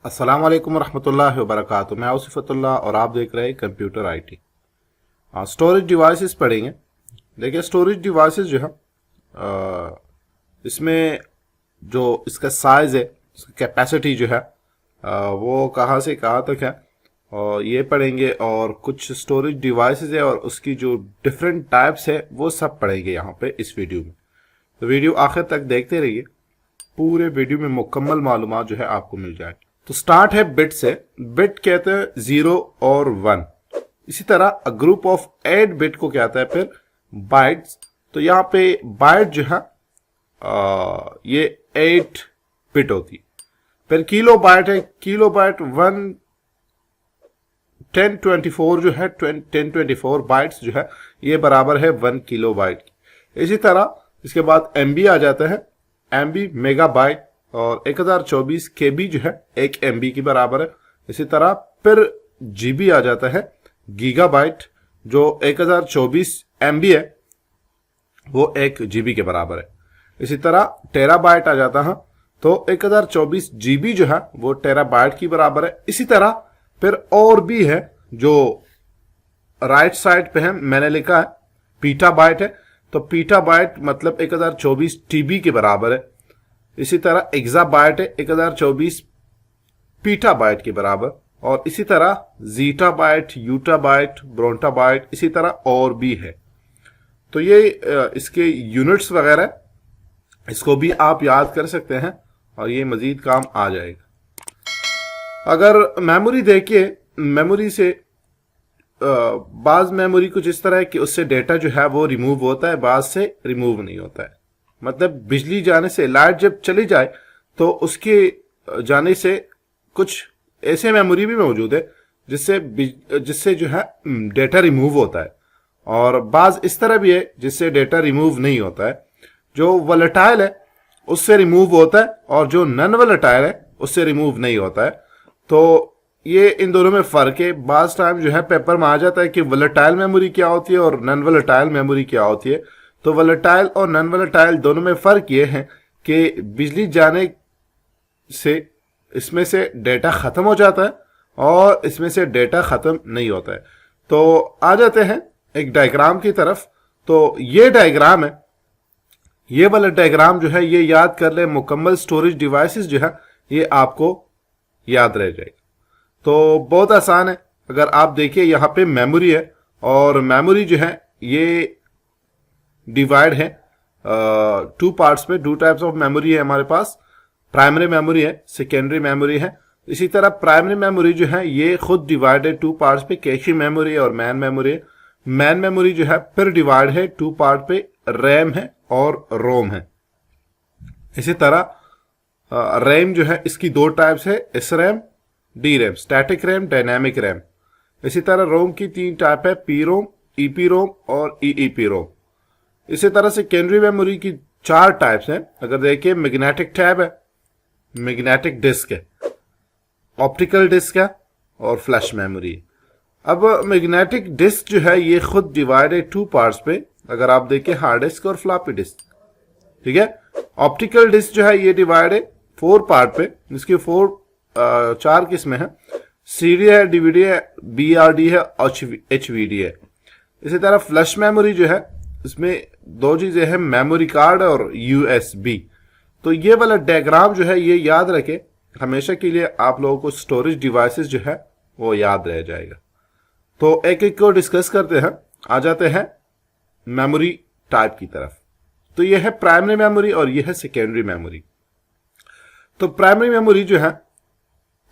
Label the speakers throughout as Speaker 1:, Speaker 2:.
Speaker 1: अस्सलाम वालेकुम वरहमतुल्लाहि वबरकातुहू। मैं आसिफतुल्लाह और आप देख रहे हैं कंप्यूटर आईटी। स्टोरेज डिवाइसेस पढ़ेंगे। देखिए स्टोरेज डिवाइसेस जो है इसमें जो इसका साइज़ है, इसकी कैपेसिटी जो है वो कहाँ से कहाँ तक है और ये पढ़ेंगे। और कुछ स्टोरेज डिवाइसेस है और उसकी जो डिफरेंट टाइप्स है वो सब पढ़ेंगे यहाँ पे इस वीडियो में। तो वीडियो आखिर तक देखते रहिए, पूरे वीडियो में मुकम्मल मालूमात जो है आपको मिल जाएगी। तो स्टार्ट है बिट से। बिट कहते हैं 0 और 1। इसी तरह अ ग्रुप ऑफ 8 बिट को कहता है फिर बाइट्स। तो यहाँ पे बाइट जो है ये 8 बिट होती है। फिर किलो बाइट है, किलो बाइट 1024 जो है 1024 बाइट्स जो है ये बराबर है 1 किलो बाइट की। इसी तरह इसके बाद एमबी आ जाता है। एमबी मेगा बाइट और 1024 केबी जो है 1 एमबी की बराबर है। इसी तरह फिर जीबी आ जाता है। गीगाबाइट जो 1024 एमबी है वो 1 जीबी के बराबर है। इसी तरह टेराबाइट आ जाता है, तो 1024 जीबी जो है वो टेराबाइट की बराबर है। इसी तरह फिर और भी है जो राइट साइड पे है, मैंने लिखा है पीटाबाइट है, तो पीटाबाइट मतलब 1024 टीबी के बराबर है। इसी तरह एक्साबाइट है 1024 पीटाबाइट के बराबर। और इसी तरह जीटाबाइट, यूटाबाइट, ब्रोंटाबाइट, इसी तरह और भी है। तो ये इसके यूनिट्स वगैरह, इसको भी आप याद कर सकते हैं और ये मजीद काम आ जाएगा। अगर मेमोरी देखिए, मेमोरी से बाज मेमोरी कुछ इस तरह है कि उससे डेटा जो है वो रिमूव होता है, बाज से रिमूव नहीं होता है। मतलब बिजली जाने से, लाइट जब चली जाए तो उसके जाने से कुछ ऐसे मेमोरी भी मौजूद है जिससे जो है डेटा रिमूव होता है, और बाज इस तरह भी है जिससे डेटा रिमूव नहीं होता है। जो वोलेटाइल है उससे रिमूव होता है और जो नॉन वोलेटाइल है उससे रिमूव नहीं होता है। तो ये इन दोनों में फर्क है। बाज टाइम जो है पेपर में आ जाता है कि वोलेटाइल मेमोरी क्या होती है और नॉन वोलेटाइल मेमोरी क्या होती है। तो वोलेटाइल और नॉन वोलेटाइल दोनों में फर्क ये है कि बिजली जाने से इसमें से डेटा खत्म हो जाता है और इसमें से डेटा खत्म नहीं होता है। तो आ जाते हैं एक डायग्राम की तरफ। तो ये डायग्राम है, ये वाला डायग्राम जो है ये याद कर ले, मुकम्मल स्टोरेज डिवाइसेस जो है ये आपको याद रह जाएगा। तो बहुत आसान है। अगर आप देखिए यहाँ पे मेमोरी है और मेमोरी जो है ये डिवाइड है 2 पार्ट्स में। 2 टाइप्स ऑफ मेमोरी है हमारे पास, प्राइमरी मेमोरी है, सेकेंडरी मेमोरी है। इसी तरह प्राइमरी मेमोरी जो है ये खुद डिवाइड है 2 पार्ट्स पे, कैशे मेमोरी और मैन मेमोरी है। मैन मेमोरी जो है फिर डिवाइड है 2 पार्ट पे, रैम है और रोम है। इसी तरह रैम जो है इसकी 2 टाइप्स है, S RAM, D RAM, static RAM, dynamic RAM. इसी तरह रोम की 3 टाइप है, पी रोम, ईपी रोम और ईईपी रोम। इसी तरह सेकेंडरी मेमोरी की 4 टाइप्स हैं। अगर देखिए मैग्नेटिक टैब है, मैग्नेटिक डिस्क है, ऑप्टिकल डिस्क है और फ्लैश मेमोरी है। अब मैग्नेटिक डिस्क जो है ये खुद डिवाइड है 2 पार्ट्स पे। अगर आप देखिए हार्ड डिस्क और फ्लॉपी डिस्क, ठीक है। ऑप्टिकल डिस्क जो है ये डिवाइड है 4 पार्ट पे, जिसकी 4 किस्में हैं, सीडी है, डीवीडी है, बीआरडी है, एचवीडी है। इसी तरह फ्लैश मेमोरी जो है इसमें 2 चीजें हैं, मेमोरी कार्ड और यूएसबी। तो ये वाला डायग्राम जो है ये याद रखे, हमेशा के लिए आप लोगों को स्टोरेज डिवाइसेस जो है वो याद रह जाएगा। तो एक एक को डिस्कस करते हैं, आ जाते हैं मेमोरी टाइप की तरफ। तो ये है प्राइमरी मेमोरी और ये है सेकेंडरी मेमोरी। तो प्राइमरी मेमोरी जो है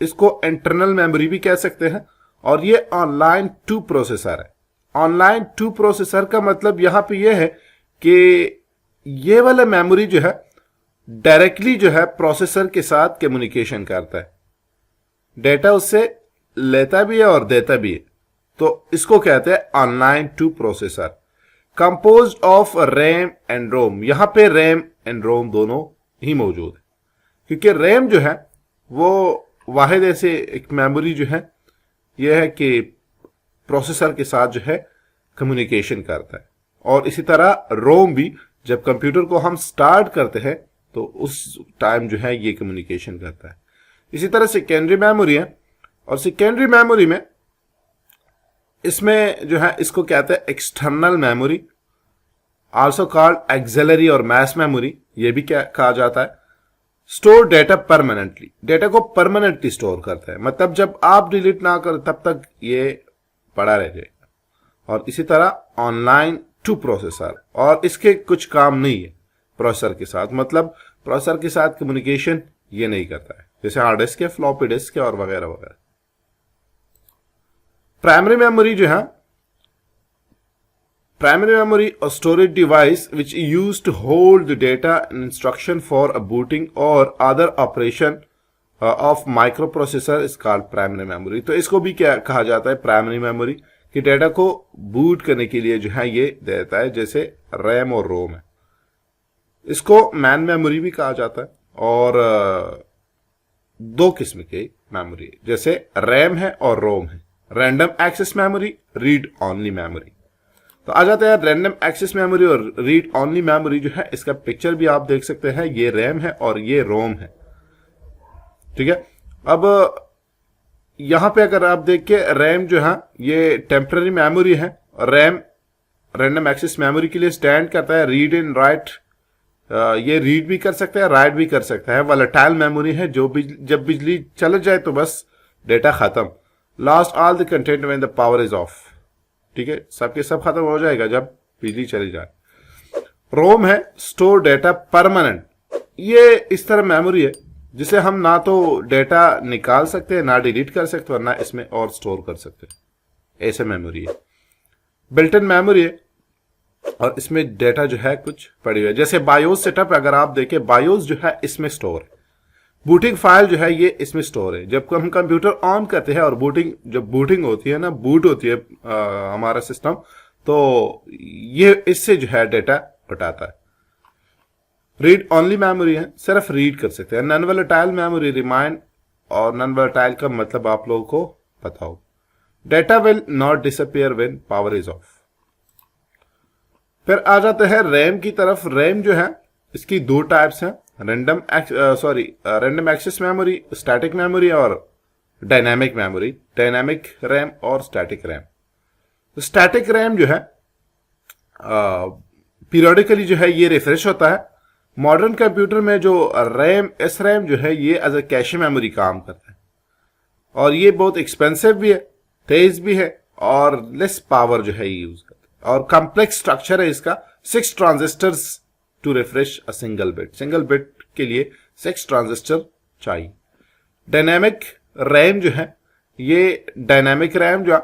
Speaker 1: इसको इंटरनल मेमोरी भी कह सकते हैं और ये ऑनलाइन 2 प्रोसेसर है। ऑनलाइन 2 प्रोसेसर का मतलब यहां पे ये है कि ये वाला मेमोरी जो है डायरेक्टली जो है प्रोसेसर के साथ कम्युनिकेशन करता है, डेटा उससे लेता भी है और देता भी है। तो इसको कहते हैं online 2 processor, composed of RAM and ROM. यहां पे रैम एंड रोम दोनों ही मौजूद है, क्योंकि रैम जो है वो वाहिद ऐसे एक मेमोरी जो है यह है कि प्रोसेसर के साथ जो है कम्युनिकेशन करता है। और इसी तरह रोम भी, जब कंप्यूटर को हम स्टार्ट करते हैं तो उस टाइम जो है ये कम्युनिकेशन करता है। इसी तरह सेकेंडरी मेमोरी है, और सेकेंडरी मेमोरी में इसमें जो है इसको कहते हैं external memory, also called axillary और मैस मेमोरी, ये भी क्या कहा जाता है। स्टोर डेटा परमानेंटली, डेटा को परमानेंटली स्टोर करता है, मतलब जब आप डिलीट ना करें तब तक ये पड़ा रह जाएगा। और इसी तरह ऑनलाइन टू प्रोसेसर, और इसके कुछ काम नहीं है प्रोसेसर के साथ, मतलब प्रोसेसर के साथ कम्युनिकेशन ये नहीं करता है, जैसे हार्ड डिस्क है, फ्लॉपी डिस्क है और वगैरह वगैरह। प्राइमरी मेमोरी जो है, प्राइमरी मेमोरी और storage device which use to hold the data and instruction for a booting और other operation of microprocessor is called primary memory. तो इसको भी क्या कहा जाता है, प्राइमरी मेमोरी, कि डेटा को बूट करने के लिए जो है ये देता है, जैसे रैम और रोम है। इसको मैन मेमोरी भी कहा जाता है, और दो किस्म के मेमोरी है, जैसे रैम है और रोम है, random access memory, read only memory. तो आ जाते हैं रैंडम एक्सेस मेमोरी और रीड ओनली मेमोरी जो है, इसका पिक्चर भी आप देख सकते हैं, ये रैम है और ये रोम है, ठीक है। अब यहां पे अगर आप देखिए, रैम जो है ये टेम्पररी मेमोरी है, रैम रैंडम एक्सेस मेमोरी के लिए स्टैंड करता है, रीड एंड राइट, ये रीड भी कर सकता है, राइट भी कर सकता है। वोलेटाइल मेमोरी है, जो जब बिजली चल जाए तो बस डेटा खत्म, last all the content when the power is of, ठीक है, सबके सब खत्म हो जाएगा जब बिजली चली जाए। रोम है स्टोर डेटा परमानेंट, ये इस तरह मेमोरी है जिसे हम ना तो डेटा निकाल सकते हैं, ना डिलीट कर सकते और ना इसमें और स्टोर कर सकते, ऐसे मेमोरी है। बिल्ट इन मेमोरी है, और इसमें डेटा जो है कुछ पड़ी हुई है, जैसे बायोस सेटअप अगर आप देखें, बायोस जो है इसमें स्टोर है, बूटिंग फाइल जो है ये इसमें स्टोर है। जब हम कंप्यूटर ऑन करते हैं और जब बूटिंग होती है ना, बूट होती है हमारा सिस्टम, तो ये इससे जो है डेटा हटाता है। रीड ओनली मेमोरी है, सिर्फ रीड कर सकते हैं। नॉन वोलेटाइल मेमोरी, रिमाइंड, और नॉन वोलेटाइल का मतलब आप लोगों को पता हो। Data will not disappear when power is of. फिर आ जाते हैं रैम की तरफ। रैम जो है इसकी दो टाइप्स हैं, random access memory, static memory और डायनामिक मेमोरी, डायनामिक रैम और स्टैटिक रैम। तो स्टैटिक रैम जो है पीरियोडिकली जो है ये रिफ्रेश होता है। मॉडर्न कंप्यूटर में जो रैम, एस रैम जो है ये एज अ कैशे मेमोरी काम करता है, और ये बहुत एक्सपेंसिव भी है, तेज भी है, और लेस पावर जो है यूज करता है, और कॉम्प्लेक्स स्ट्रक्चर है इसका। 6 transistors to refresh a single bit, single bit के लिए 6 ट्रांजिस्टर चाहिए। डायनामिक रैम जो है, ये डायनामिक रैम जो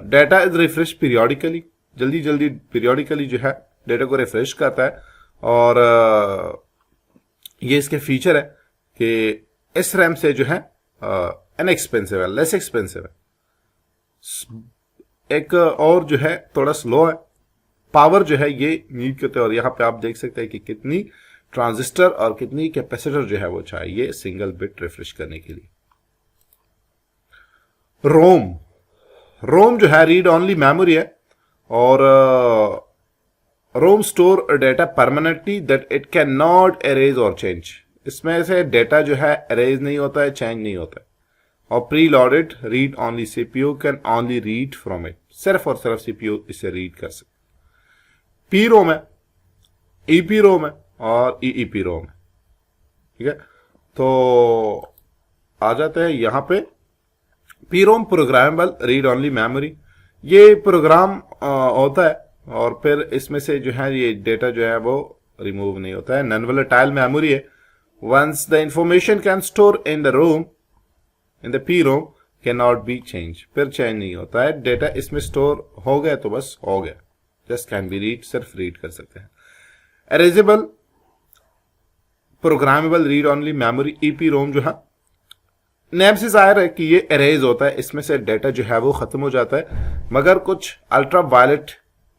Speaker 1: डेटा इज रिफ्रेश पीरियोडिकली, जल्दी जल्दी पीरियोडिकली जो है डेटा को रिफ्रेश करता है, और ये इसके फीचर है कि इस रैम से जो है इनएक्सपेंसिव है, लेस एक्सपेंसिव है। एक और जो है थोड़ा स्लो है, पावर जो है ये नीड करते हैं, और यहां पे आप देख सकते हैं कि कितनी ट्रांजिस्टर और कितनी कैपेसिटर जो है वो चाहिए सिंगल बिट रिफ्रेश करने के लिए। रोम, रोम जो है रीड ओनली मेमोरी है, और ROM store data permanently that it can not erase और चेंज। इसमें से डेटा जो है एरेज नहीं होता है, चेंज नहीं होता है। और pre loaded read only, CPU can only read from it, सिर्फ और सिर्फ सीपीयू इसे रीड कर सकते। पी रोम है, ईपी रोम है और ईईपी रोम है, ठीक है। तो आ जाते हैं यहां पे P ROM, programmable read only memory. ये प्रोग्राम होता है, और फिर इसमें से जो है ये डेटा जो है वो रिमूव नहीं होता है। नॉन वोलेटाइल मेमोरी है, once the information can store in the ROM, in the P ROM can not be change, फिर चेंज नहीं होता है। डेटा इसमें स्टोर हो गया तो बस हो गया, जस्ट कैन बी रीड, सिर्फ रीड कर सकते हैं। Erasable programmable read only memory, EPROM जो है नेम से जाहिर है कि ये एरेज होता है, इसमें से डेटा जो है वो खत्म हो जाता है, मगर कुछ अल्ट्रा वायलेट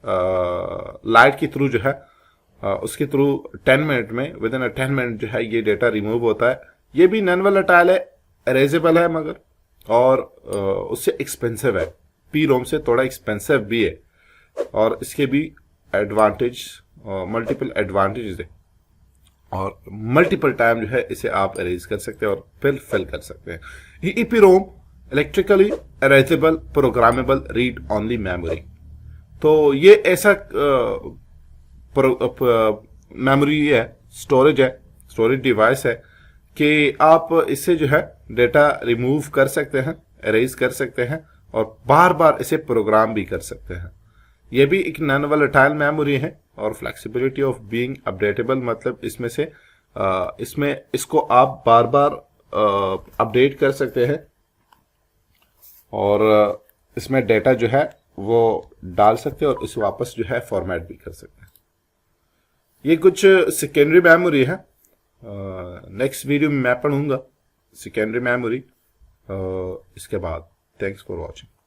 Speaker 1: लाइट के थ्रू जो है उसके थ्रू 10 मिनट में, विद इन 10 मिनट जो है ये डेटा रिमूव होता है। ये भी नॉन वोलेटाइल है, एरेजेबल है, मगर और उससे एक्सपेंसिव है, पी रोम से थोड़ा एक्सपेंसिव भी है, और इसके भी एडवांटेज, मल्टीपल एडवांटेजेस है। और मल्टीपल टाइम जो है इसे आप इरेज कर सकते हैं और फिर फिल कर सकते हैं। ये EPROM electrically erasable programmable read only memory. तो ये ऐसा मेमोरी है, स्टोरेज डिवाइस है कि आप इससे जो है डेटा रिमूव कर सकते हैं, इरेज कर सकते हैं और बार बार इसे प्रोग्राम भी कर सकते हैं। यह भी एक नॉन वोलेटाइल मेमोरी है और फ्लेक्सिबिलिटी ऑफ बीइंग अपडेटेबल, मतलब इसमें इसको आप बार बार अपडेट कर सकते हैं और इसमें डेटा जो है वो डाल सकते हैं और इसे वापस जो है फॉर्मेट भी कर सकते हैं। ये कुछ सेकेंडरी मेमोरी है, नेक्स्ट वीडियो में मैं पढ़ूंगा सेकेंडरी मेमोरी इसके बाद। Thanks for watching.